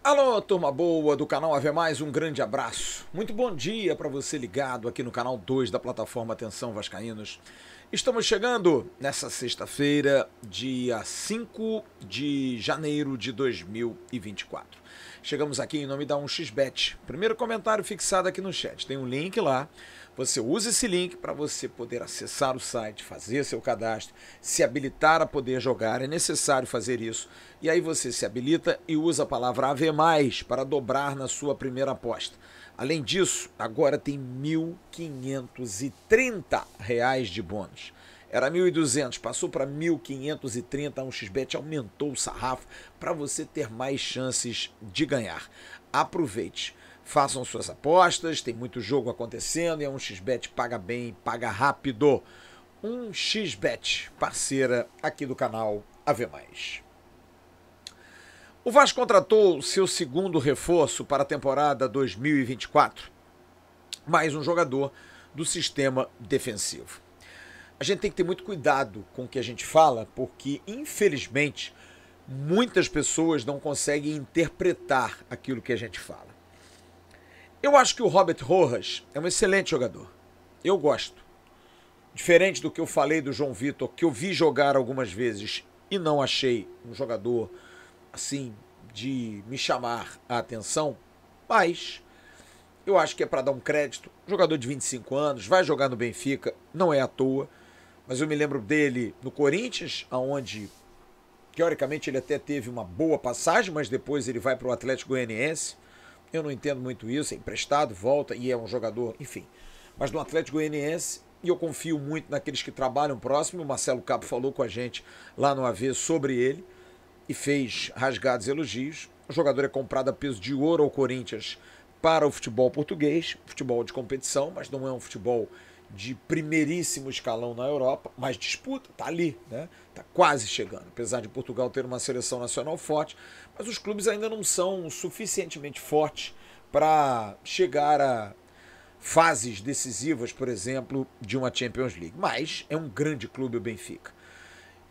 Alô, turma boa do canal Ave Mais, um grande abraço. Muito bom dia para você ligado aqui no canal 2 da plataforma Atenção Vascaínos. Estamos chegando nessa sexta-feira, dia 5 de janeiro de 2024. Chegamos aqui em nome da 1xBet. Primeiro comentário fixado aqui no chat. Tem um link lá. Você usa esse link para você poder acessar o site, fazer seu cadastro, se habilitar a poder jogar. É necessário fazer isso. E aí você se habilita e usa a palavra AVE+, para dobrar na sua primeira aposta. Além disso, agora tem R$ 1.530 de bônus. Era 1.200, passou para 1.530, a 1xBet aumentou o sarrafo para você ter mais chances de ganhar. Aproveite, façam suas apostas, tem muito jogo acontecendo e a 1xBet paga bem, paga rápido. 1xBet, parceira aqui do canal AVE+. O Vasco contratou seu segundo reforço para a temporada 2024, mais um jogador do sistema defensivo. A gente tem que ter muito cuidado com o que a gente fala, porque, infelizmente, muitas pessoas não conseguem interpretar aquilo que a gente fala. Eu acho que o Robert Rojas é um excelente jogador. Eu gosto. Diferente do que eu falei do João Vitor, que eu vi jogar algumas vezes e não achei um jogador, assim, de me chamar a atenção, mas eu acho que é para dar um crédito. Jogador de 25 anos, vai jogar no Benfica, não é à toa. Mas eu me lembro dele no Corinthians, onde, teoricamente, ele até teve uma boa passagem, mas depois ele vai para o Atlético Goianiense. Eu não entendo muito isso, é emprestado, volta e é um jogador, enfim. Mas no Atlético Goianiense, e eu confio muito naqueles que trabalham próximo, o Marcelo Cabo falou com a gente lá no AV sobre ele e fez rasgados elogios. O jogador é comprado a peso de ouro ao Corinthians para o futebol português, futebol de competição, mas não é um futebol de primeiríssimo escalão na Europa, mas disputa, tá ali, né? Tá quase chegando, apesar de Portugal ter uma seleção nacional forte, mas os clubes ainda não são suficientemente fortes para chegar a fases decisivas, por exemplo, de uma Champions League. Mas é um grande clube o Benfica.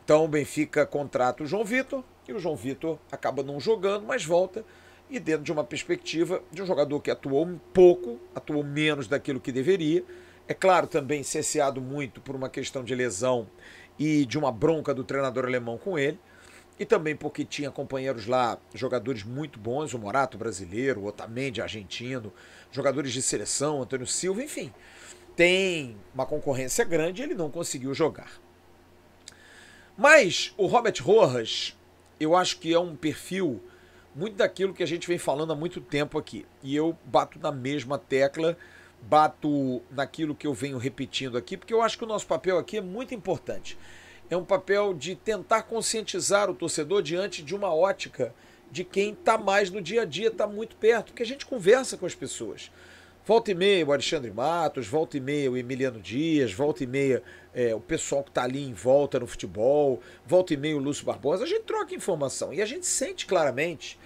Então o Benfica contrata o João Vitor e o João Vitor acaba não jogando, mas volta e dentro de uma perspectiva de um jogador que atuou um pouco, atuou menos daquilo que deveria. É claro, também cesseado muito por uma questão de lesão e de uma bronca do treinador alemão com ele. E também porque tinha companheiros lá, jogadores muito bons, o Morato brasileiro, o Otamendi argentino, jogadores de seleção, Antônio Silva, enfim. Tem uma concorrência grande e ele não conseguiu jogar. Mas o Robert Rojas, eu acho que é um perfil muito daquilo que a gente vem falando há muito tempo aqui. E eu bato na mesma tecla, bato naquilo que eu venho repetindo aqui, porque eu acho que o nosso papel aqui é muito importante. É um papel de tentar conscientizar o torcedor diante de uma ótica de quem está mais no dia a dia, está muito perto, que a gente conversa com as pessoas. Volta e meia o Alexandre Matos, volta e meia o Emiliano Dias, volta e meia o pessoal que está ali em volta no futebol, volta e meia o Lúcio Barbosa, a gente troca informação e a gente sente claramente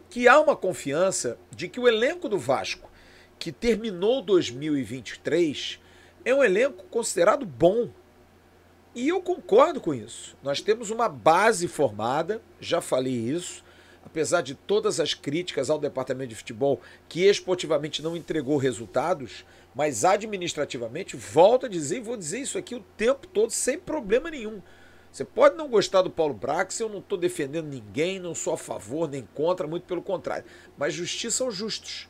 que há uma confiança de que o elenco do Vasco, que terminou 2023, é um elenco considerado bom. E eu concordo com isso. Nós temos uma base formada, já falei isso, apesar de todas as críticas ao departamento de futebol, que esportivamente não entregou resultados, mas administrativamente, volto a dizer e vou dizer isso aqui o tempo todo, sem problema nenhum. Você pode não gostar do Paulo Brax, eu não estou defendendo ninguém, não sou a favor nem contra, muito pelo contrário. Mas justiça aos justos.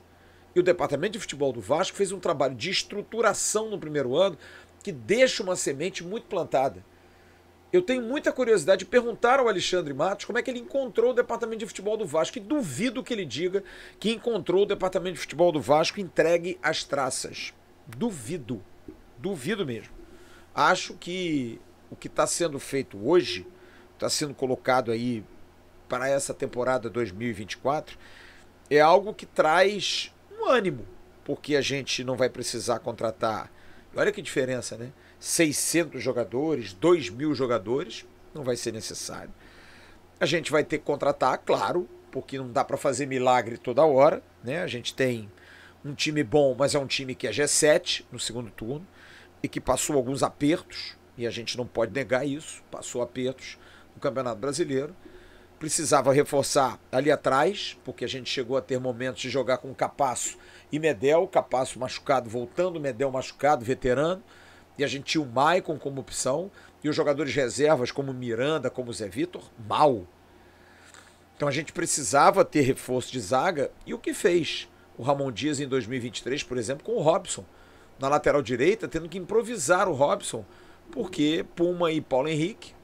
E o departamento de futebol do Vasco fez um trabalho de estruturação no primeiro ano que deixa uma semente muito plantada. Eu tenho muita curiosidade de perguntar ao Alexandre Matos como é que ele encontrou o departamento de futebol do Vasco, e duvido que ele diga que encontrou o departamento de futebol do Vasco entregue às traças. Duvido. Duvido mesmo. Acho que o que está sendo feito hoje, está sendo colocado aí para essa temporada 2024, é algo que traz um ânimo, porque a gente não vai precisar contratar. Olha que diferença, né? 600 jogadores, 2.000 jogadores, não vai ser necessário. A gente vai ter que contratar, claro, porque não dá para fazer milagre toda hora, né? A gente tem um time bom, mas é um time que é G7 no segundo turno e que passou alguns apertos, e a gente não pode negar isso, passou apertos no Campeonato Brasileiro. precisava reforçar ali atrás, porque a gente chegou a ter momentos de jogar com Capasso e Medel, Capasso machucado voltando, Medel machucado, veterano, e a gente tinha o Maicon como opção, e os jogadores reservas como Miranda, como Zé Vitor, mal. Então a gente precisava ter reforço de zaga, e o que fez o Ramon Dias em 2023, por exemplo, com o Robson, na lateral direita, tendo que improvisar o Robson, porque Puma e Paulo Henrique.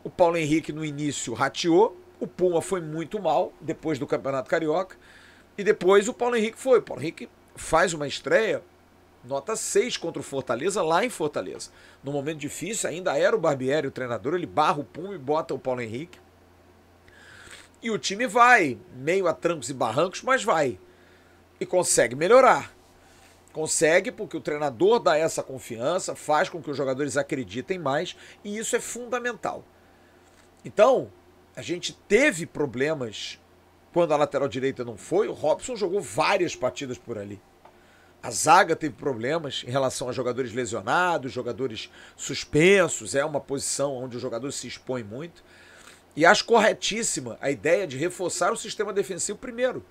O Paulo Henrique no início rateou, o Puma foi muito mal depois do Campeonato Carioca, e depois o Paulo Henrique foi. O Paulo Henrique faz uma estreia, nota 6 contra o Fortaleza, lá em Fortaleza. No momento difícil, ainda era o Barbieri o treinador, ele barra o Puma e bota o Paulo Henrique. E o time vai, meio a trancos e barrancos, mas vai. E consegue melhorar. Consegue porque o treinador dá essa confiança, faz com que os jogadores acreditem mais, e isso é fundamental. Então, a gente teve problemas quando a lateral direita não foi. O Robson jogou várias partidas por ali. A zaga teve problemas em relação a jogadores lesionados, jogadores suspensos. É uma posição onde o jogador se expõe muito. E acho corretíssima a ideia de reforçar o sistema defensivo primeiro.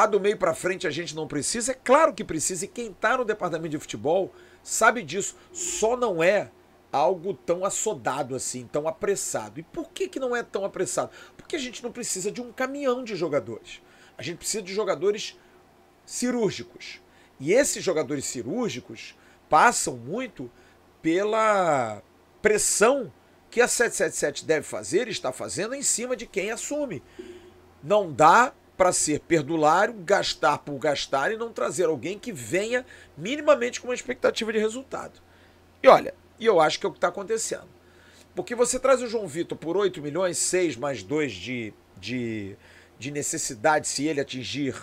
Do meio para frente a gente não precisa? É claro que precisa. E quem está no departamento de futebol sabe disso. Só não é algo tão assodado assim, tão apressado. E por que não é tão apressado? Porque a gente não precisa de um caminhão de jogadores. A gente precisa de jogadores cirúrgicos. E esses jogadores cirúrgicos passam muito pela pressão que a 777 deve fazer e está fazendo em cima de quem assume. Não dá para ser perdulário, gastar por gastar e não trazer alguém que venha minimamente com uma expectativa de resultado. E olha, e eu acho que é o que está acontecendo. Porque você traz o João Vitor por 8 milhões, 6 mais 2 de necessidade, se ele atingir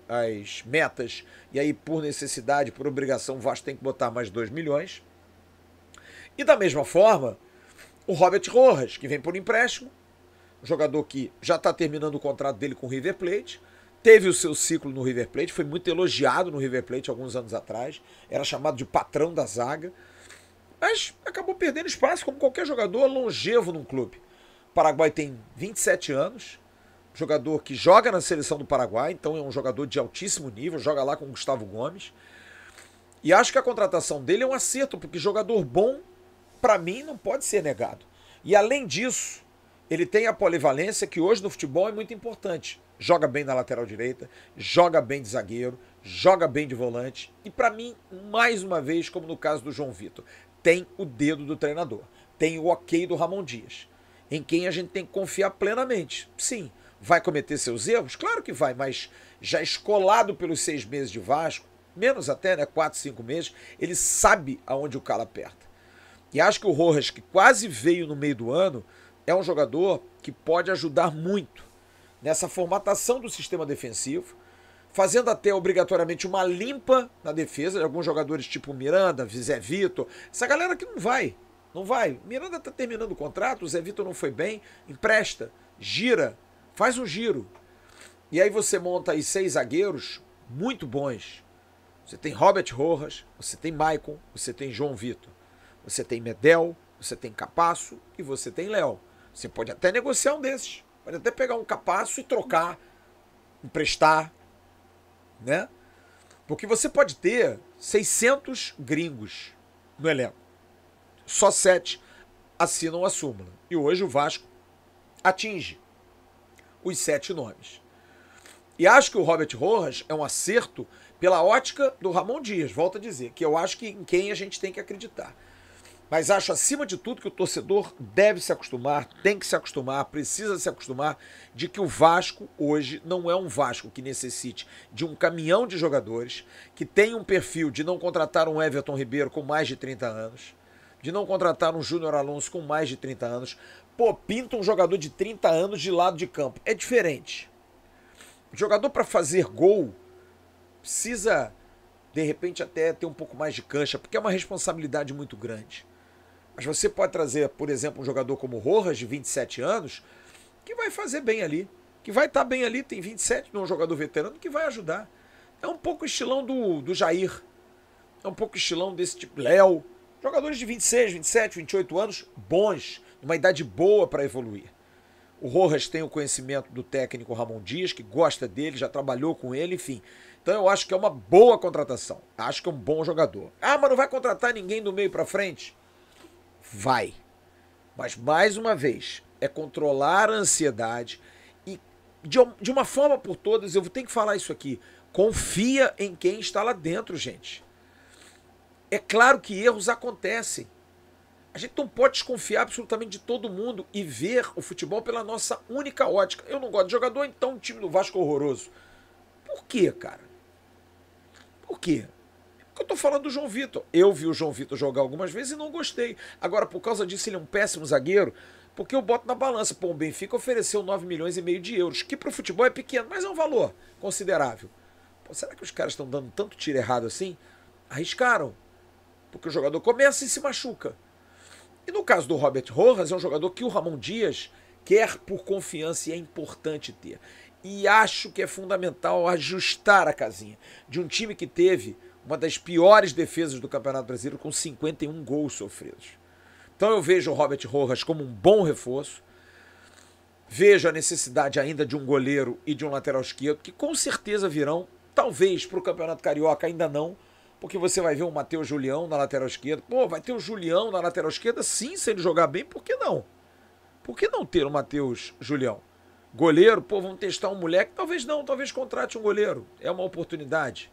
as metas, e aí por necessidade, por obrigação, o Vasco tem que botar mais 2 milhões. E da mesma forma, o Robert Rojas, que vem por empréstimo, um jogador que já está terminando o contrato dele com o River Plate, teve o seu ciclo no River Plate, foi muito elogiado no River Plate alguns anos atrás, era chamado de patrão da zaga, mas acabou perdendo espaço como qualquer jogador longevo num clube. O Paraguai tem 27 anos, jogador que joga na seleção do Paraguai, então é um jogador de altíssimo nível, joga lá com o Gustavo Gomes. E acho que a contratação dele é um acerto, porque jogador bom, para mim, não pode ser negado. E além disso, ele tem a polivalência que hoje no futebol é muito importante. Joga bem na lateral direita, joga bem de zagueiro, joga bem de volante. E para mim, mais uma vez, como no caso do João Vitor, tem o dedo do treinador, tem o ok do Ramon Dias, em quem a gente tem que confiar plenamente. Sim, vai cometer seus erros? Claro que vai, mas já escolado pelos 6 meses de Vasco, menos até, né, 4, 5 meses, ele sabe aonde o calo aperta. E acho que o Rojas, que quase veio no meio do ano, é um jogador que pode ajudar muito nessa formatação do sistema defensivo, fazendo até obrigatoriamente uma limpa na defesa de alguns jogadores tipo Miranda, Zé Vitor, essa galera que não vai. Miranda está terminando o contrato, o Zé Vitor não foi bem, empresta, gira, faz um giro. E aí você monta aí 6 zagueiros muito bons. Você tem Robert Rojas, você tem Maicon, você tem João Vitor, você tem Medel, você tem Capasso e você tem Léo. Você pode até negociar um desses, pode até pegar um Capasso e trocar, emprestar, né? Porque você pode ter 600 gringos no elenco. Só 7 assinam a súmula. E hoje o Vasco atinge os 7 nomes. E acho que o Robert Rojas é um acerto pela ótica do Ramon Dias. Volto a dizer que eu acho que em quem a gente tem que acreditar. Mas acho, acima de tudo, que o torcedor deve se acostumar, tem que se acostumar, precisa se acostumar de que o Vasco hoje não é um Vasco que necessite de um caminhão de jogadores, que tem um perfil de não contratar um Everton Ribeiro com mais de 30 anos, de não contratar um Júnior Alonso com mais de 30 anos. Pô, pinta um jogador de 30 anos de lado de campo. É diferente. O jogador, para fazer gol, precisa, de repente, até ter um pouco mais de cancha, porque é uma responsabilidade muito grande. Mas você pode trazer, por exemplo, um jogador como o Rojas, de 27 anos, que vai fazer bem ali, que vai estar bem ali, tem 27, não é um jogador veterano, que vai ajudar. É um pouco estilão do Jair, é um pouco estilão desse tipo, Léo, jogadores de 26, 27, 28 anos, bons, uma idade boa para evoluir. O Rojas tem o conhecimento do técnico Ramon Dias, que gosta dele, já trabalhou com ele, enfim. Então eu acho que é uma boa contratação. Acho que é um bom jogador. Ah, mas não vai contratar ninguém do meio para frente? Vai. Mas, mais uma vez, é controlar a ansiedade e, de uma forma por todas, eu tenho que falar isso aqui, confia em quem está lá dentro, gente. É claro que erros acontecem. A gente não pode desconfiar absolutamente de todo mundo e ver o futebol pela nossa única ótica. Eu não gosto de jogador, então o time do Vasco é horroroso. Por quê, cara? Por quê? Porque eu tô falando do João Vitor. Eu vi o João Vitor jogar algumas vezes e não gostei. Agora, por causa disso, ele é um péssimo zagueiro, porque eu boto na balança. Pô, o Benfica ofereceu 9 milhões e meio de euros, que pro futebol é pequeno, mas é um valor considerável. Pô, será que os caras estão dando tanto tiro errado assim? Arriscaram. Porque o jogador começa e se machuca. E no caso do Robert Rojas, é um jogador que o Ramon Dias quer por confiança e é importante ter. E acho que é fundamental ajustar a casinha de um time que teve uma das piores defesas do Campeonato Brasileiro com 51 gols sofridos. Então eu vejo o Robert Rojas como um bom reforço. Vejo a necessidade ainda de um goleiro e de um lateral esquerdo, que com certeza virão. Talvez para o Campeonato Carioca ainda não, porque você vai ver o Matheus Julião na lateral esquerda. Pô, vai ter o Julião na lateral esquerda? Sim, se ele jogar bem, por que não? Por que não ter o Matheus Julião? Goleiro, pô, vamos testar um moleque? Talvez não, talvez contrate um goleiro. É uma oportunidade.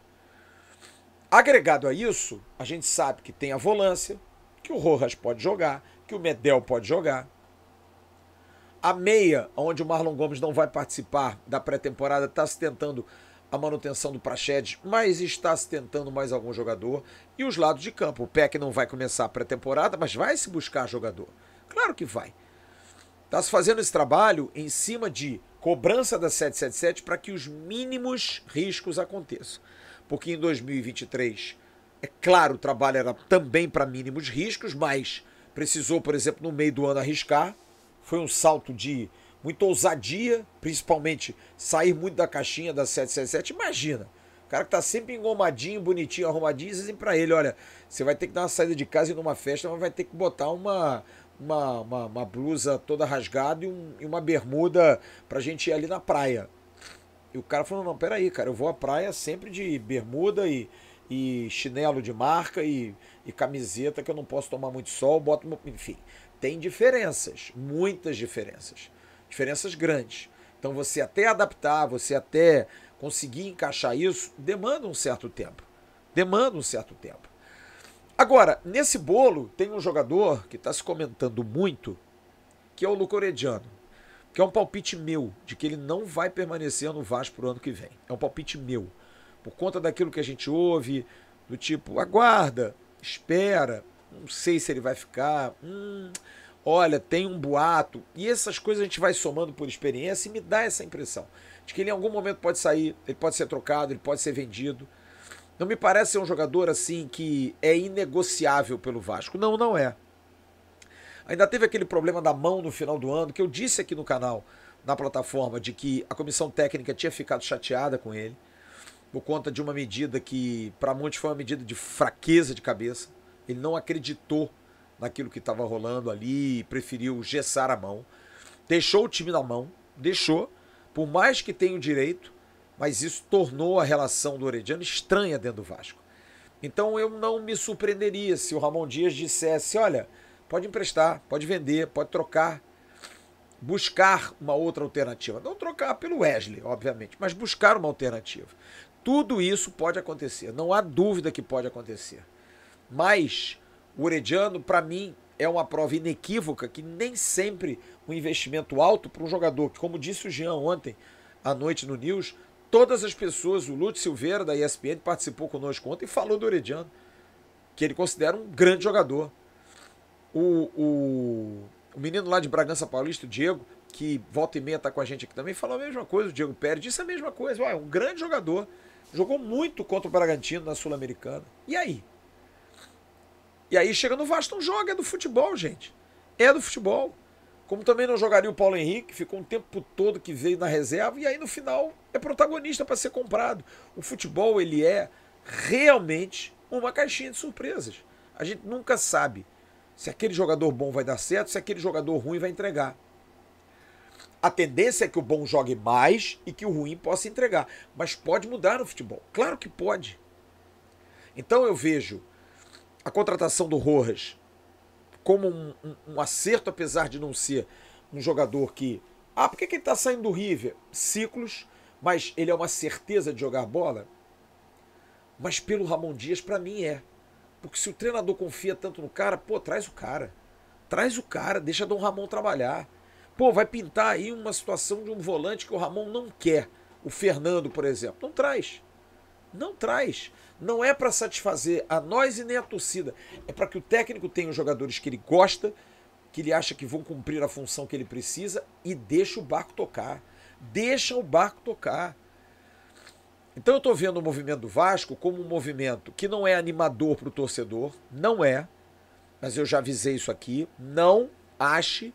Agregado a isso, a gente sabe que tem a volância, que o Rojas pode jogar, que o Medel pode jogar. A meia, onde o Marlon Gomes não vai participar da pré-temporada, está se tentando a manutenção do Praxedes, mas está se tentando mais algum jogador. E os lados de campo. O Peck não vai começar a pré-temporada, mas vai se buscar jogador. Claro que vai. Está se fazendo esse trabalho em cima de cobrança da 777 para que os mínimos riscos aconteçam. Porque em 2023, é claro, o trabalho era também para mínimos riscos, mas precisou, por exemplo, no meio do ano arriscar. Foi um salto de muita ousadia, principalmente sair muito da caixinha da 777. Imagina, o cara que tá sempre engomadinho, bonitinho, arrumadinho, dizem para ele, olha, você vai ter que dar uma saída de casa e ir numa festa, mas vai ter que botar uma blusa toda rasgada e uma bermuda pra gente ir ali na praia. E o cara falou, não, peraí, cara, eu vou à praia sempre de bermuda e chinelo de marca e camiseta, que eu não posso tomar muito sol, boto, enfim. Tem diferenças, muitas diferenças. Diferenças grandes. Então você até adaptar, você até conseguir encaixar isso, demanda um certo tempo. Demanda um certo tempo. Agora, nesse bolo, tem um jogador que está se comentando muito, que é o Luca Orediano, que é um palpite meu, de que ele não vai permanecer no Vasco pro ano que vem. É um palpite meu. Por conta daquilo que a gente ouve, do tipo, aguarda, espera, não sei se ele vai ficar, olha, tem um boato. E essas coisas a gente vai somando por experiência e me dá essa impressão de que ele em algum momento pode sair, ele pode ser trocado, ele pode ser vendido. Não me parece ser um jogador assim que é inegociável pelo Vasco. Não, não é. Ainda teve aquele problema da mão no final do ano, que eu disse aqui no canal, na plataforma, de que a comissão técnica tinha ficado chateada com ele, por conta de uma medida que, para muitos, foi uma medida de fraqueza de cabeça. Ele não acreditou naquilo que estava rolando ali, preferiu gessar a mão. Deixou o time na mão, deixou, por mais que tenha o direito, mas isso tornou a relação do Orediano estranha dentro do Vasco. Então eu não me surpreenderia se o Ramon Dias dissesse, olha, pode emprestar, pode vender, pode trocar, buscar uma outra alternativa. Não trocar pelo Wesley, obviamente, mas buscar uma alternativa. Tudo isso pode acontecer, não há dúvida que pode acontecer. Mas o Orediano, para mim, é uma prova inequívoca que nem sempre um investimento alto para um jogador, que como disse o Jean ontem à noite no News, todas as pessoas, o Lúcio Silveira da ESPN participou conosco ontem e falou do Orediano, que ele considera um grande jogador. O menino lá de Bragança Paulista, o Diego, que volta e meia está com a gente aqui também, falou a mesma coisa, o Diego Pérez disse a mesma coisa, é um grande jogador, jogou muito contra o Bragantino na Sul-Americana. E aí? E aí chega no Vasco, não joga, é do futebol, gente. É do futebol. Como também não jogaria o Paulo Henrique, ficou um tempo todo que veio na reserva, e aí no final é protagonista para ser comprado. O futebol, ele é realmente uma caixinha de surpresas. A gente nunca sabe se aquele jogador bom vai dar certo, se aquele jogador ruim vai entregar. A tendência é que o bom jogue mais e que o ruim possa entregar. Mas pode mudar no futebol. Claro que pode. Então eu vejo a contratação do Rojas como um acerto, apesar de não ser um jogador que... Ah, por que ele está saindo do River? Ciclos, mas ele é uma certeza de jogar bola? Mas pelo Ramon Dias, para mim é. Porque se o treinador confia tanto no cara, pô, traz o cara. Traz o cara, deixa Dom Ramon trabalhar. Pô, vai pintar aí uma situação de um volante que o Ramon não quer. O Fernando, por exemplo. Não traz. Não traz. Não é para satisfazer a nós e nem a torcida. É para que o técnico tenha os jogadores que ele gosta, que ele acha que vão cumprir a função que ele precisa e deixa o barco tocar. Deixa o barco tocar. Então eu estou vendo o movimento do Vasco como um movimento que não é animador para o torcedor. Não é. Mas eu já avisei isso aqui. Não ache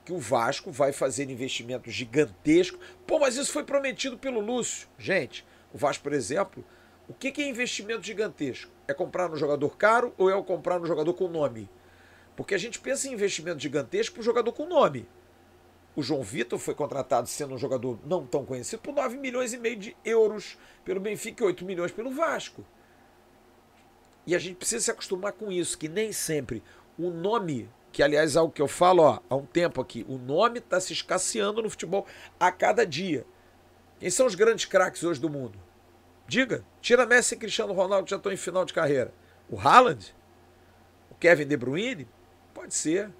que o Vasco vai fazer investimentos gigantescos. Pô, mas isso foi prometido pelo Lúcio. Gente, o Vasco, por exemplo, o que é investimento gigantesco? É comprar no jogador caro ou é comprar no jogador com nome? Porque a gente pensa em investimento gigantesco para o jogador com nome. O João Vitor foi contratado sendo um jogador não tão conhecido por 9 milhões e meio de euros pelo Benfica e 8 milhões pelo Vasco. E a gente precisa se acostumar com isso, que nem sempre o nome, que aliás é algo que eu falo há um tempo aqui, o nome está se escasseando no futebol a cada dia. Quem são os grandes craques hoje do mundo? Diga, tira Messi e Cristiano Ronaldo que já estão em final de carreira. O Haaland? O Kevin De Bruyne? Pode ser.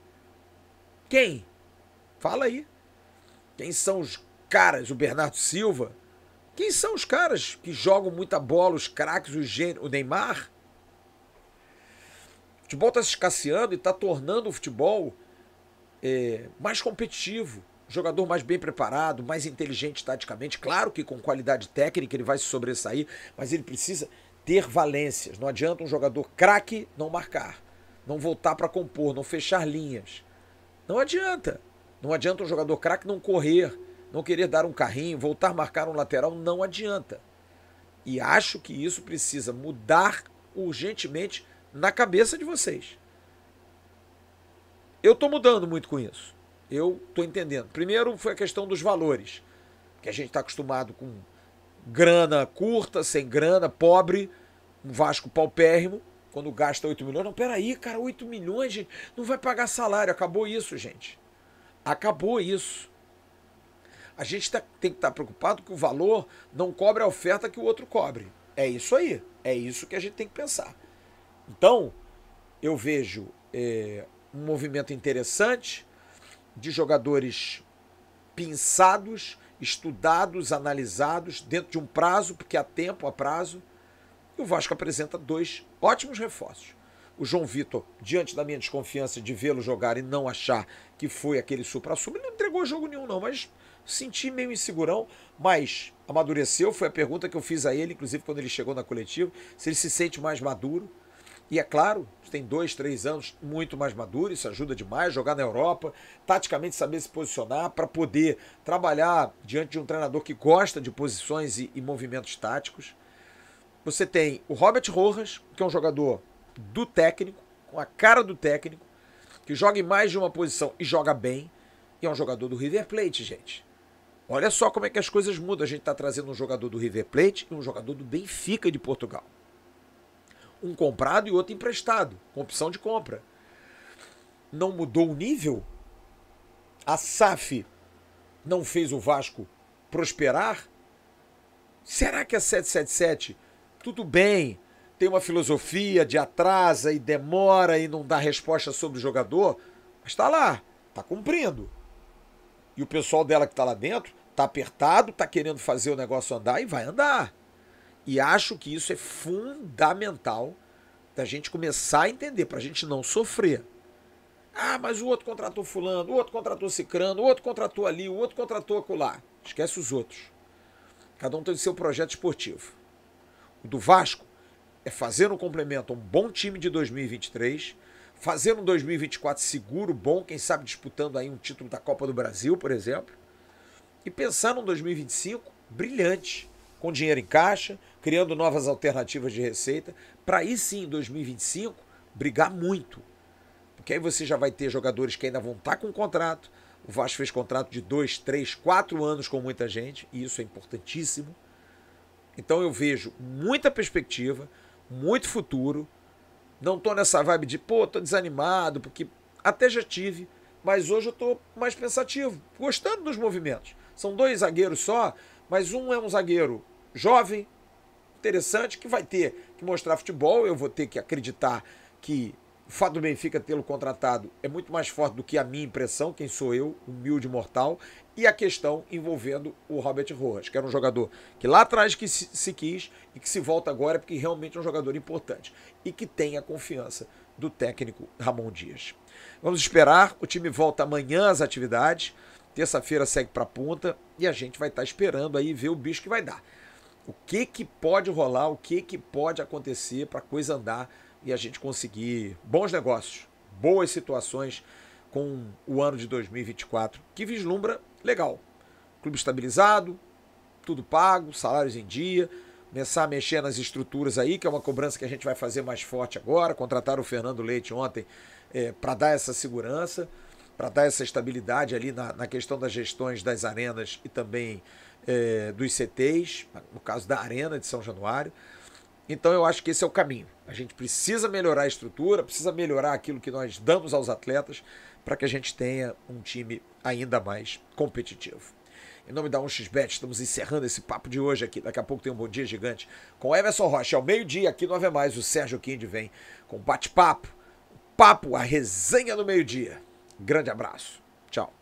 Quem? Fala aí. Quem são os caras? O Bernardo Silva? Quem são os caras que jogam muita bola, os craques, o Neymar? O futebol está se escasseando e está tornando o futebol mais competitivo. Jogador mais bem preparado, mais inteligente taticamente. Claro que com qualidade técnica ele vai se sobressair, mas ele precisa ter valências. Não adianta um jogador craque não marcar, não voltar para compor, não fechar linhas. Não adianta. Não adianta um jogador craque não correr, não querer dar um carrinho, voltar a marcar um lateral. Não adianta. E acho que isso precisa mudar urgentemente na cabeça de vocês. Eu estou mudando muito com isso. Eu estou entendendo. Primeiro foi a questão dos valores, que a gente está acostumado com grana curta, sem grana, pobre, um Vasco paupérrimo, quando gasta 8 milhões. Não, peraí, cara, 8 milhões, gente, não vai pagar salário. Acabou isso, gente. Acabou isso. A gente tem que estar preocupado que o valor não cobre a oferta que o outro cobre. É isso aí. É isso que a gente tem que pensar. Então, eu vejo um movimento interessante de jogadores pensados, estudados, analisados, dentro de um prazo, porque há tempo, há prazo. E o Vasco apresenta 2 ótimos reforços. O João Vitor, diante da minha desconfiança de vê-lo jogar e não achar que foi aquele supra-sumo, ele não entregou jogo nenhum não, mas senti meio insegurão, mas amadureceu. Foi a pergunta que eu fiz a ele, inclusive quando ele chegou na coletiva, se ele se sente mais maduro. E é claro, tem 2, 3 anos muito mais maduro, isso ajuda demais, jogar na Europa, taticamente saber se posicionar para poder trabalhar diante de um treinador que gosta de posições e movimentos táticos. Você tem o Robert Rojas, que é um jogador do técnico, com a cara do técnico, que joga em mais de uma posição e joga bem, e é um jogador do River Plate, gente. Olha só como é que as coisas mudam. A gente está trazendo um jogador do River Plate e um jogador do Benfica de Portugal. Um comprado e outro emprestado, com opção de compra. Não mudou o nível? A SAF não fez o Vasco prosperar? Será que a 777, tudo bem, tem uma filosofia de atrasa e demora e não dá resposta sobre o jogador, mas está lá, está cumprindo. E o pessoal dela que está lá dentro está apertado, está querendo fazer o negócio andar e vai andar. E acho que isso é fundamental da gente começar a entender, para a gente não sofrer. Ah, mas o outro contratou fulano, o outro contratou cicrano, o outro contratou ali, o outro contratou acolá. Esquece os outros. Cada um tem o seu projeto esportivo. O do Vasco é fazer um complemento a um bom time de 2023, fazer um 2024 seguro, bom, quem sabe disputando aí um título da Copa do Brasil, por exemplo, e pensar num 2025 brilhante, com dinheiro em caixa, criando novas alternativas de receita, para aí sim, em 2025, brigar muito. Porque aí você já vai ter jogadores que ainda vão estar com contrato, O Vasco fez contrato de 2, 3, 4 anos com muita gente, e isso é importantíssimo. Então eu vejo muita perspectiva, muito futuro. Não tô nessa vibe de, pô, tô desanimado, porque até já tive, mas hoje eu tô mais pensativo, gostando dos movimentos. São 2 zagueiros só, mas um é um zagueiro jovem, interessante, que vai ter que mostrar futebol. Eu vou ter que acreditar que o fato do Benfica tê-lo contratado é muito mais forte do que a minha impressão, quem sou eu, humilde mortal, e a questão envolvendo o Robert Rojas, que era um jogador que lá atrás que se quis e que se volta agora porque realmente é um jogador importante e que tem a confiança do técnico Ramon Dias. Vamos esperar, o time volta amanhã às atividades, terça-feira segue para a punta e a gente vai estar esperando aí ver o bicho que vai dar. O que pode rolar, o que pode acontecer para a coisa andar e a gente conseguir bons negócios, boas situações com o ano de 2024, que vislumbra legal. Clube estabilizado, tudo pago, salários em dia, começar a mexer nas estruturas aí, que é uma cobrança que a gente vai fazer mais forte agora. Contrataram o Fernando Leite ontem para dar essa segurança, para dar essa estabilidade ali na questão das gestões das arenas e também dos CTs, no caso da Arena de São Januário. Então eu acho que esse é o caminho. A gente precisa melhorar a estrutura, precisa melhorar aquilo que nós damos aos atletas para que a gente tenha um time ainda mais competitivo. Em nome da 1xBet, estamos encerrando esse papo de hoje aqui. Daqui a pouco tem um Bom Dia Gigante com Everson Rocha. Ao meio-dia, aqui no Ave Mais, o Sérgio Kind vem com bate-papo, a resenha do meio-dia. Grande abraço. Tchau.